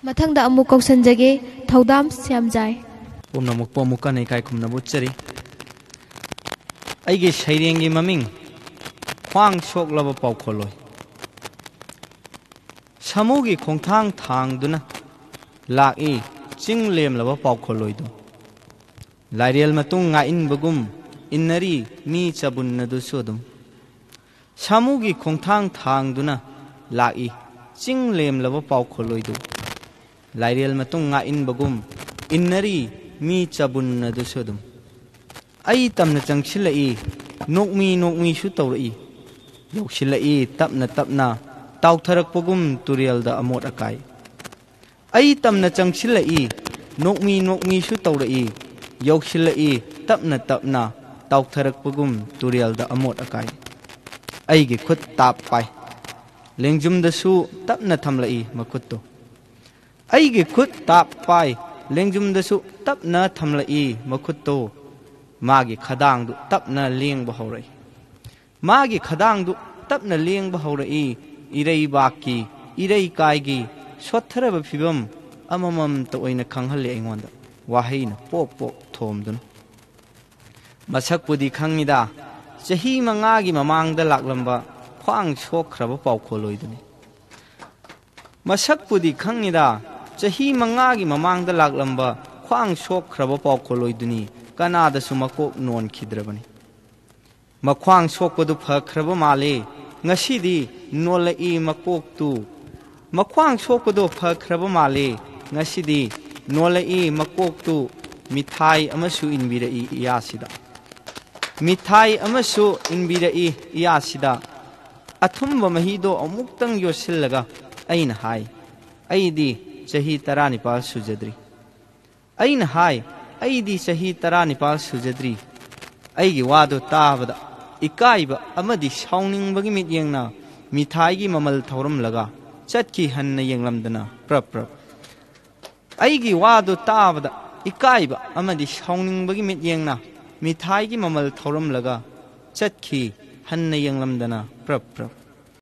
ꯃꯊꯪꯗ ꯑꯃꯨꯛ ꯀꯧꯁꯟꯖꯒꯦ ꯊꯧꯗꯥꯝ ꯁ꯭ꯌꯥꯝꯖꯥꯏ ꯄꯨꯝꯅꯃꯛꯄꯨ ꯑꯃꯨꯛꯀ ꯏꯀꯥꯏ ꯈꯨꯝꯅꯕ ꯎꯠꯆꯔꯤ ꯑꯩꯒꯤ ꯁꯩꯔꯦꯡꯒꯤ ꯃꯃꯤꯡ ꯈ꯭ꯋꯥꯡ ꯁꯣꯛꯂꯕ ꯄꯥꯎꯈꯣꯜꯂꯣꯏ ꯁꯥꯃꯨꯒꯤ ꯈꯣꯡꯊꯥꯡ ꯊꯥꯡꯗꯨꯅ ꯂꯥꯛꯏ ꯆꯤꯡ ꯂꯦꯝꯂꯕ ꯄꯥꯎꯈꯣꯜꯂꯣꯏꯗꯨ ꯂꯥꯏꯔꯦꯜ ꯃꯇꯨꯡ ꯉꯥꯛꯏꯟꯕꯒꯨꯝ ꯏꯟꯅꯔꯤ ꯃꯤ ꯆꯕꯨꯟꯅꯗꯨꯁꯨ ꯑꯗꯨꯝ ꯁꯥꯃꯨꯒꯤ ꯈꯣꯡꯊꯥꯡ ꯊꯥꯡꯗꯨꯅ ꯂꯥꯛꯏ ꯆꯤꯡ ꯂꯦꯝꯂꯕ ꯄꯥꯎꯈꯣꯜꯂꯣꯏꯗꯨ ꯂꯥꯏꯔꯦꯜ ꯃꯇꯨꯡ ꯉꯥꯛꯏꯟꯕꯒꯨꯝ ꯏꯟꯅꯔꯤ ꯃꯤ ꯆꯕꯨꯟꯅꯗꯨꯁꯨ ꯑꯗꯨꯝ ꯑꯩ ꯇꯝꯅ ꯆꯪꯁꯤꯜꯂꯛꯏ ꯅꯣꯛꯃꯤ ꯅꯣꯛꯃꯤꯁꯨ ꯇꯧꯔꯛꯏ ꯌꯧꯁꯤꯜꯂꯛꯏ ꯇꯞꯅ ꯇꯞꯅ ꯇꯥꯎꯊꯔꯛꯄꯒꯨꯝ ꯇꯨꯔꯦꯜꯗ ꯑꯃꯣꯠ ꯑꯀꯥꯏ ꯑꯩ ꯇꯝꯅ ꯆꯪꯁꯤꯜꯂꯛꯏ ꯅꯣꯛꯃꯤ ꯅꯣꯛꯃꯤꯁꯨ ꯇꯧꯔꯛꯏ ꯌꯧꯁꯤꯜꯂꯛꯏ ꯇꯞꯅ ꯇꯞꯅ ꯇꯥꯎꯊꯔꯛꯄꯒꯨꯝ ꯇꯨꯔꯦꯜꯗ ꯑꯃꯣꯠ ꯑꯀꯥꯏ ꯑꯩꯒꯤ ꯈꯨꯠ ꯇꯥꯞ ꯄꯥꯏ ꯂꯦꯡꯖꯨꯝꯗꯁꯨ ꯇꯞꯅ ꯊꯝꯂꯛꯏ ꯃꯈꯨꯠꯇꯣ ꯑꯩꯒꯤ ꯈꯨꯠ ꯇꯥꯞ ꯄꯥꯏ ꯂꯦꯡꯖꯨꯝꯗꯁꯨ ꯇꯞꯅ ꯊꯝꯂꯛꯏ ꯃꯈꯨꯠꯇꯣ ꯃꯥꯒꯤ ꯈꯗꯥꯡꯗꯨ ꯇꯞꯅ ꯂꯦꯡꯕ ꯍꯧꯔꯛꯏ ꯃꯥꯒꯤ ꯈꯗꯥꯡꯗꯨ ꯇꯞꯅ ꯂꯦꯡꯕ ꯍꯧꯔꯛꯏ ꯏꯔꯩꯕꯥꯛꯀꯤ ꯏꯔꯩꯀꯥꯏꯒꯤ ꯁꯣꯠꯊꯔꯕ ꯐꯤꯕꯝ ꯑꯃꯃꯝꯇ ꯑꯣꯏꯅ ꯈꯪꯍꯜꯂꯤ ꯑꯩꯉꯣꯟꯗ ꯋꯥꯍꯩꯅ ꯄꯣꯛ ꯄꯣꯛ ꯊꯣꯝꯗꯨꯅ ꯃꯁꯛꯄꯨꯗꯤ ꯈꯪꯉꯤꯗ ꯆꯍꯤ 5ꯒꯤ ꯃꯃꯥꯡꯗ ꯂꯥꯛꯂꯝꯕ ꯈ꯭ꯋꯥꯡ ꯁꯣꯛꯈ꯭ꯔꯕ ꯄꯥꯎꯈꯣꯜꯂꯣꯏꯗꯨꯅꯤ ꯃꯁꯛꯄꯨꯗꯤ ꯈꯪꯉꯤꯗ ꯆꯍꯤ 5ꯒꯤ ꯃꯃꯥꯡꯗ ꯂꯥꯛꯂꯝꯕ ꯈ꯭ꯋꯥꯡ ꯁꯣꯛꯈ꯭ꯔꯕ ꯄꯥꯎꯈꯣꯜꯂꯣꯏꯗꯨꯅꯤ ꯀꯅꯥꯗꯁꯨ ꯃꯀꯣꯛ ꯅꯣꯟꯈꯤꯗ꯭ꯔꯕꯅꯤ ꯃꯈ꯭ꯋꯥꯡ ꯁꯣꯛꯄꯗꯨ ꯐꯈ꯭ꯔꯕ ꯃꯥꯜꯂꯦ ꯉꯁꯤꯗꯤ ꯅꯣꯜꯂꯛꯏ ꯃꯀꯣꯛꯇꯨ ꯃꯈ꯭ꯋꯥꯡ ꯁꯣꯛꯄꯗꯨ ꯐꯈ꯭ꯔꯕ ꯃꯥꯜꯂꯦ ꯉꯁꯤꯗꯤ ꯅꯣꯜꯂꯛꯏ ꯃꯀꯣꯛꯇꯨ ꯃꯤꯊꯥꯏ ꯑꯃꯁꯨ ꯏꯟꯕꯤꯔꯛꯏ ꯏꯌꯥꯁꯤꯗ ꯃꯤꯊꯥꯏ ꯑꯃꯁꯨ ꯏꯟꯕꯤꯔꯛꯏ ꯏꯌꯥꯁꯤꯗ ꯑꯊꯨꯝꯕ ꯃꯍꯤꯗꯣ ꯑꯃꯨꯛꯇꯪ ꯌꯣꯠꯁꯤꯜꯂꯒ ꯑꯩꯅ ꯍꯥꯏ ꯑꯩꯗꯤ ꯆꯍꯤ 19 ꯁꯨꯖꯗ꯭ꯔꯤ ꯑꯩꯅ ꯍꯥꯏ ꯑꯩꯗꯤ ꯆꯍꯤ 19 ꯁꯨꯖꯗ꯭ꯔꯤ ꯑꯩꯒꯤ ꯋꯥꯗꯣ ꯇꯥꯕꯗ ꯏꯀꯥꯏꯕ ꯑꯃꯗꯤ ꯁꯥꯎꯅꯤꯡꯕꯒꯤ ꯃꯤꯠꯌꯦꯡꯅ ꯃꯤꯊꯥꯏꯒꯤ ꯃꯃꯜ ꯊꯧꯔꯝꯂꯒ ꯆꯠꯈꯤ ꯍꯟꯅ ꯌꯦꯡꯂꯝꯗꯅ ꯄ꯭ꯔꯞ ꯄ꯭ꯔꯞ ꯑꯩꯒꯤ ꯋꯥꯗꯣ ꯇꯥꯕꯗ ꯏꯀꯥꯏꯕ ꯑꯃꯗꯤ ꯁꯥꯎꯅꯤꯡꯕꯒꯤ ꯃꯤꯠꯌꯦꯡꯅ ꯃꯤꯊꯥꯏꯒꯤ ꯃꯃꯜ ꯊꯧꯔꯝꯂꯒ ꯆꯠꯈꯤ ꯍꯟꯅ ꯌꯦꯡꯂꯝꯗꯅ ꯄ꯭ꯔꯞ ꯄ꯭ꯔꯞ